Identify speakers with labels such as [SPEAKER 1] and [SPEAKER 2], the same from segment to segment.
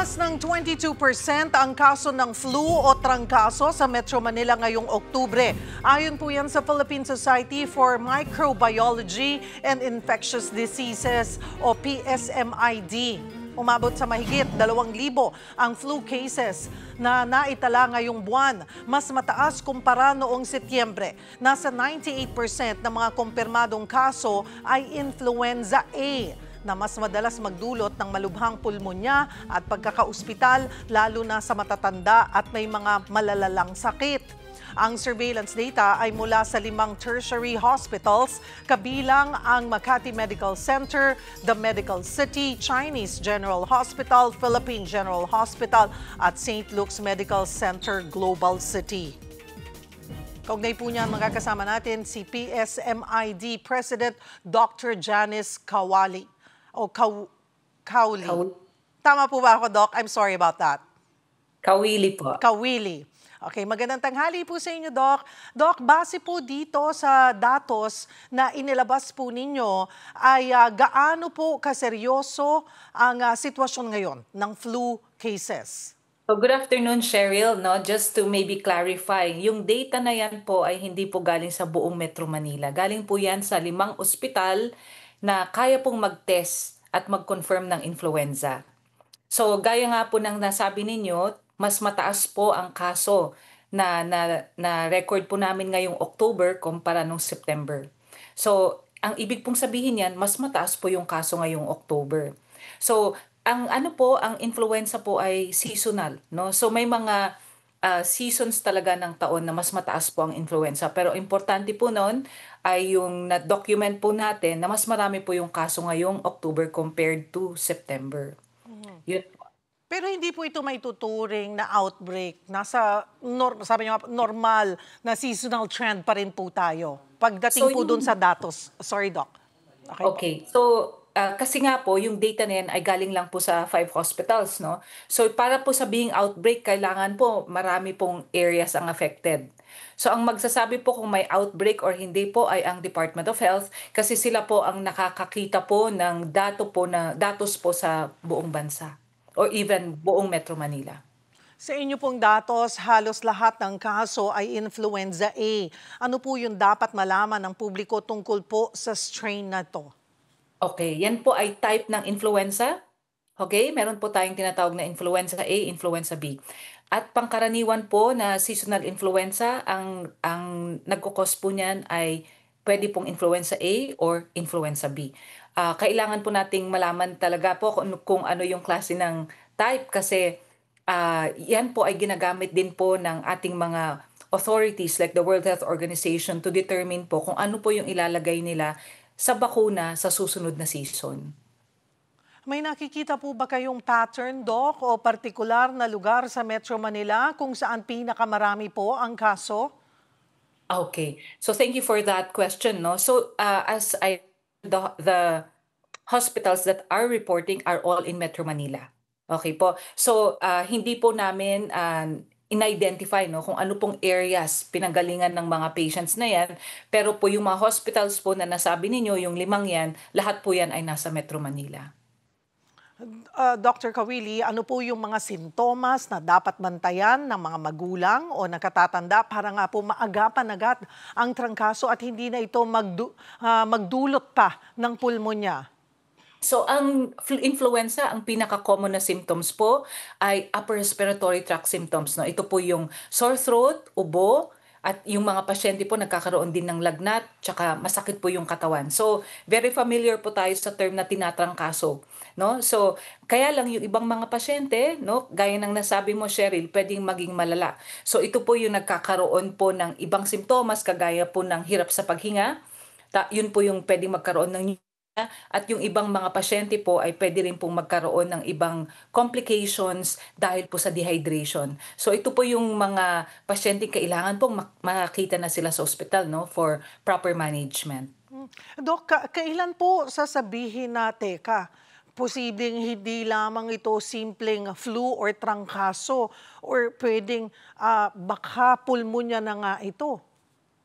[SPEAKER 1] Tumaas ng 22% ang kaso ng flu o trangkaso sa Metro Manila ngayong Oktubre. Ayon po yan sa Philippine Society for Microbiology and Infectious Diseases o PSMID. Umabot sa mahigit 2,000 ang flu cases na naitala ngayong buwan. Mas mataas kumpara noong Setyembre. Nasa 98% ng mga kumpirmadong kaso ay influenza A, na mas madalas magdulot ng malubhang pulmonya at pagkakaospital, lalo na sa matatanda at may mga malalalang sakit. Ang surveillance data ay mula sa 5 tertiary hospitals, kabilang ang Makati Medical Center, The Medical City, Chinese General Hospital, Philippine General Hospital at St. Luke's Medical Center, Global City. Kaugnay po niyan, magkakasama natin si PSMID President Dr. Janice Kawali. Kauli. Tama po ba ako, Doc? I'm sorry about that.
[SPEAKER 2] Kawili po.
[SPEAKER 1] Kawili. Okay, magandang tanghali po sa inyo, Doc. Doc, base po dito sa datos na inilabas po ninyo, ay gaano po kaseryoso ang sitwasyon ngayon ng flu cases?
[SPEAKER 2] So good afternoon, Cheryl. No, just to maybe clarify, yung data na yan po ay hindi po galing sa buong Metro Manila. Galing po yan sa 5 ospital na kaya pong mag-test at mag-confirm ng influenza. So gaya nga po ng nasabi ninyo, mas mataas po ang kaso na record po namin ngayong October kumpara nung September. So ang ibig pong sabihin yan, mas mataas po yung kaso ngayong October. So ang influenza po ay seasonal, no? So may mga seasons talaga ng taon na mas mataas po ang influenza. Pero importante po noon ay yung na-document po natin na mas marami po yung kaso ngayong October compared to September. Yun po.
[SPEAKER 1] Pero hindi po ito may tuturing na outbreak. Sabi niyo, normal na seasonal trend pa rin po tayo. Pagdating po dun sa datos. Sorry, Doc.
[SPEAKER 2] Okay. So, kasi nga po, yung data na yan ay galing lang po sa 5 hospitals, no? So, para po sabihing outbreak, kailangan po marami pong areas ang affected. So, ang magsasabi po kung may outbreak or hindi po ay ang Department of Health kasi sila po ang nakakakita po ng datos po sa buong bansa or even buong Metro Manila.
[SPEAKER 1] Sa inyo pong datos, halos lahat ng kaso ay influenza A. Ano po yung dapat malaman ng publiko tungkol po sa strain na to?
[SPEAKER 2] Okay, yan po ay type ng influenza. Okay, meron po tayong tinatawag na influenza A, influenza B. At pangkaraniwan po na seasonal influenza, ang nagkukos po niyan ay pwede pong influenza A or influenza B. Kailangan po nating malaman talaga po kung ano yung klase ng type kasi yan po ay ginagamit din po ng ating mga authorities like the World Health Organization to determine po kung ano po yung ilalagay nila sa bakuna sa susunod na season.
[SPEAKER 1] May nakikita po ba kayong pattern, Doc, o partikular na lugar sa Metro Manila kung saan pinakamarami po ang kaso?
[SPEAKER 2] Okay. So thank you for that question, no. So the hospitals that are reporting are all in Metro Manila. Okay po. So hindi po namin in-identify no kung ano pong areas pinanggalingan ng mga patients na yan, pero po yung mga hospitals po na nasabi ninyo, yung 5 yan, lahat po yan ay nasa Metro Manila.
[SPEAKER 1] Dr. Kawili, ano po yung mga sintomas na dapat bantayan ng mga magulang o nakatatanda para nga po maagapan agad ang trangkaso at hindi na ito magdulot pa ng pulmonya?
[SPEAKER 2] So ang influenza, ang pinaka-common na symptoms po ay upper respiratory tract symptoms. No? Ito po yung sore throat, ubo, at yung mga pasyente po nagkakaroon din ng lagnat, tsaka masakit po yung katawan. So very familiar po tayo sa term na tinatrangkaso. No? So kaya lang yung ibang mga pasyente, no, gaya ng nasabi mo, Cheryl, pwedeng maging malala. So ito po yung nagkakaroon po ng ibang simptomas kagaya po ng hirap sa paghinga. Yun po yung pwedeng magkaroon ng at yung ibang mga pasyente po ay pwede rin pong magkaroon ng ibang complications dahil po sa dehydration. So ito po yung mga pasyente kailangan pong makita na sila sa ospital, no, for proper management.
[SPEAKER 1] Dok, kailan po sasabihin na, teka, posibleng hindi lamang ito simpleng flu or trangkaso or pwedeng baka pulmonya na nga ito?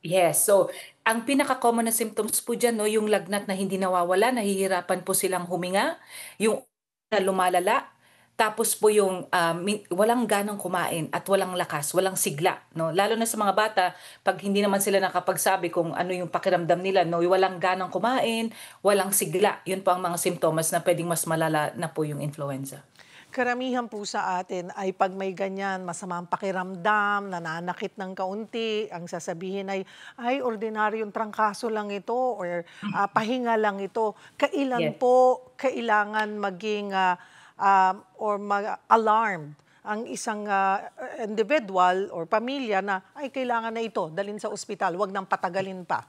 [SPEAKER 2] Yes, so ang pinaka-common na symptoms po dyan, no, yung lagnat na hindi nawawala, nahihirapan po silang huminga, yung na lumalala, Tapos po yung walang ganang kumain at walang lakas, walang sigla, no? Lalo na sa mga bata, pag hindi naman sila nakapagsabi kung ano yung pakiramdam nila, no? Walang ganang kumain, walang sigla. Yun po ang mga simptomas na pwedeng mas malala na po yung influenza.
[SPEAKER 1] Karamihan po sa atin ay pag may ganyan, masamang pakiramdam, nananakit ng kaunti, ang sasabihin ay ordinaryong trangkaso lang ito or pahinga lang ito. Kailan
[SPEAKER 2] Yes.
[SPEAKER 1] po kailangan maging or mag-alarmed ang isang individual or pamilya na ay kailangan na ito, dalhin sa ospital, wag nang patagalin pa.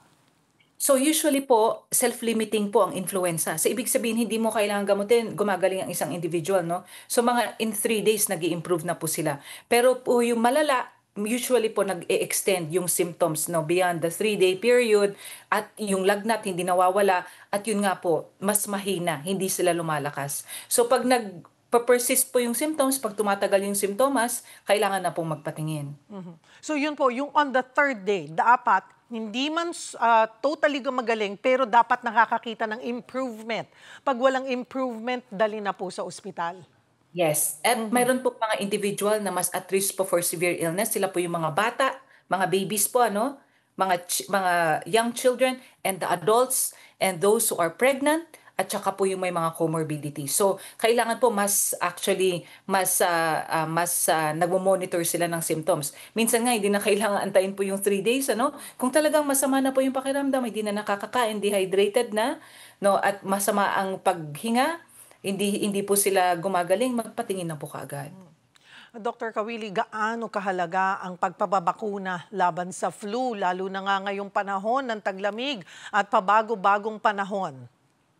[SPEAKER 2] So usually po, self-limiting po ang influenza. So ibig sabihin, hindi mo kailangan gamutin, gumagaling ang isang individual, no? So mga in 3 days, nag improve na po sila. Pero po yung malala, usually po nag-e-extend yung symptoms, no? Beyond the 3-day period, at yung lagnat hindi nawawala, at yun nga po, mas mahina, hindi sila lumalakas. So pag persist po yung symptoms, pag tumatagal yung simptomas, kailangan na pong magpatingin.
[SPEAKER 1] So yun po, yung on the third day, dapat hindi man totally gumagaling pero dapat nakakakita ng improvement. Pag walang improvement, dali na po sa ospital.
[SPEAKER 2] Yes, at mayroon po mga individual na mas at risk po for severe illness. Sila po yung mga bata, mga babies po, ano, mga young children and the adults and those who are pregnant at saka po yung may mga comorbidity. So, kailangan po mas nagmo-monitor sila ng symptoms. Minsan nga hindi na kailangan antayin po yung 3 days, ano? Kung talagang masama na po yung pakiramdam, hindi na nakakakain, dehydrated na, no, at masama ang paghinga, hindi po sila gumagaling, magpatingin na po kaagad.
[SPEAKER 1] Dr. Kawili, gaano kahalaga ang pagpapabakuna laban sa flu, lalo na nga ngayong panahon ng taglamig at pabago-bagong panahon?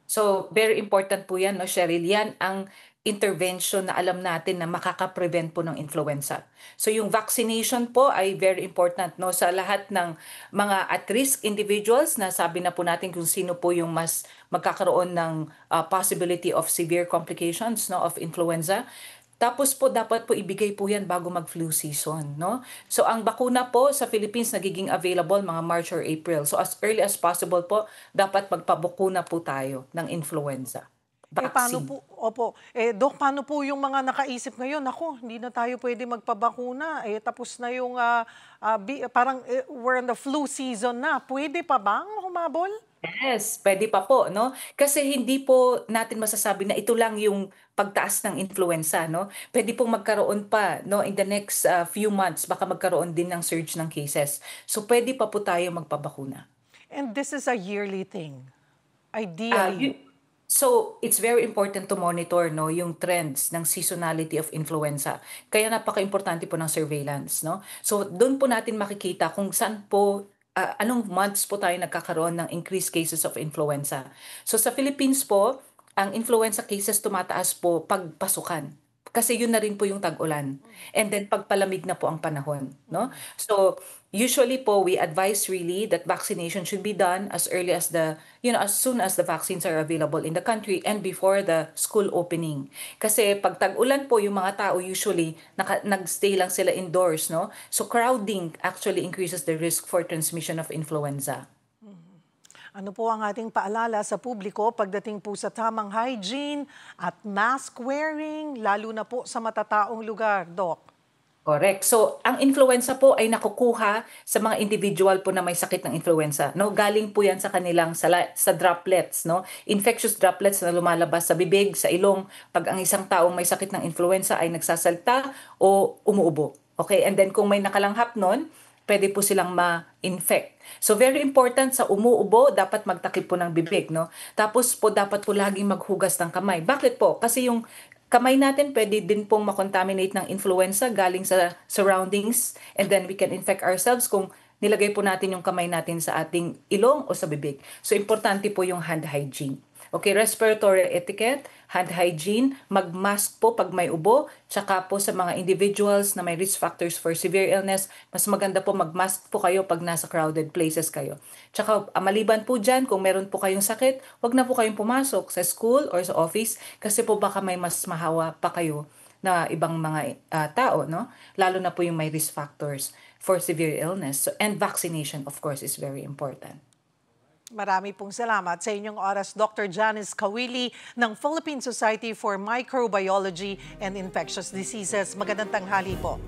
[SPEAKER 2] So, very important po yan, no, Cheryl? Yan ang intervention na alam natin na makaka-prevent po ng influenza. So, yung vaccination po ay very important, no, sa lahat ng mga at-risk individuals na sabi na po natin kung sino po yung mas magkakaroon ng possibility of severe complications, no, of influenza. Tapos po dapat po ibigay po 'yan bago mag-flu season, no? So ang bakuna po sa Philippines nagiging available mga March or April. So as early as possible po dapat magpabakuna po tayo ng influenza
[SPEAKER 1] Paano
[SPEAKER 2] vaccine.
[SPEAKER 1] po, opo, Dok, paano po yung mga nakaisip ngayon, naku, hindi na tayo pwede magpabakuna, tapos na yung, parang we're in the flu season na, pwede pa bang humabol?
[SPEAKER 2] Yes, pwede pa po, no? Kasi hindi po natin masasabi na ito lang yung pagtaas ng influenza, no? Pwede pong magkaroon pa, no, in the next few months baka magkaroon din ng surge ng cases. So pwede pa po tayo magpabakuna.
[SPEAKER 1] And this is a yearly thing,
[SPEAKER 2] Ah,
[SPEAKER 1] ideally.
[SPEAKER 2] yu So, it's very important to monitor, no, yung trends ng seasonality of influenza. Kaya napaka-importante po ng surveillance, no? So, doon po natin makikita kung saan po, anong months po tayo nagkakaroon ng increased cases of influenza. So, sa Philippines po, ang influenza cases tumataas po pag pasukan. Kasi yun na rin po yung tag-ulan. And then pagpalamig na po ang panahon, no? So, usually po we advise really that vaccination should be done as early as as soon as the vaccines are available in the country and before the school opening. Kasi pag tag-ulan po yung mga tao usually nagstay lang sila indoors, no? So crowding actually increases the risk for transmission of influenza.
[SPEAKER 1] Ano po ang ating paalala sa publiko pagdating po sa tamang hygiene at mask wearing, lalo na po sa matataong lugar, Doc?
[SPEAKER 2] Correct. So, ang influenza po ay nakukuha sa mga individual po na may sakit ng influenza, no? Galing po 'yan sa kanilang sa droplets, no? Infectious droplets na lumalabas sa bibig, sa ilong pag ang isang taong may sakit ng influenza ay nagsasalta o umuubo. Okay? And then kung may nakalanghap nun, pwede po silang ma-infect. So very important sa umuubo, dapat magtakip po ng bibig, no? Tapos po dapat po laging maghugas ng kamay. Bakit po? Kasi yung kamay natin pwede din pong makontaminate ng influenza galing sa surroundings and then we can infect ourselves kung nilagay po natin yung kamay natin sa ating ilong o sa bibig. So importante po yung hand hygiene. Okay, respiratory etiquette, hand hygiene, mag-mask po pag may ubo, tsaka po sa mga individuals na may risk factors for severe illness, mas maganda po mag-mask po kayo pag nasa crowded places kayo. Tsaka maliban po dyan, kung meron po kayong sakit, wag na po kayong pumasok sa school or sa office kasi po baka may mas mahawa pa kayo na ibang mga tao, no? Lalo na po yung may risk factors for severe illness. So, and vaccination, of course, is very important.
[SPEAKER 1] Marami pong salamat sa inyong oras, Dr. Janice Kawili ng Philippine Society for Microbiology and Infectious Diseases. Magandang tanghali po.